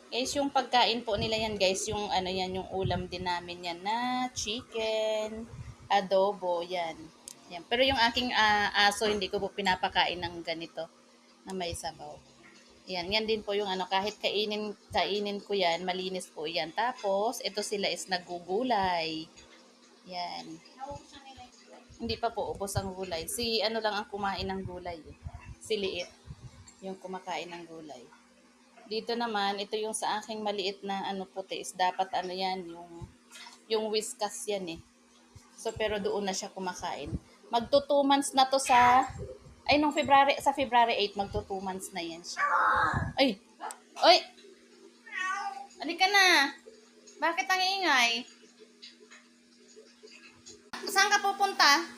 Guys, yung pagkain po nila yan guys, yung ano yan, yung ulam din namin yan na chicken, adobo, yan. Yan. Pero yung aking aso, hindi ko po pinapakain ng ganito na may sabaw. Yan, yan din po yung ano, kahit kainin ko yan, malinis po yan. Tapos, ito sila is nagugulay. Yan. Hindi pa po ubos ang gulay. Si ano lang ang kumain ng gulay. Eh. Si Liit, yung kumakain ng gulay. Dito naman, ito yung sa aking maliit na ano puti is dapat ano yan, yung whiskas yan eh. So pero doon na siya kumakain. Magto 2 months na to ay nung February 8 magto 2 months na yan siya. Ay. Oy, halika na. Bakit ang ingay? Saan ka pupunta?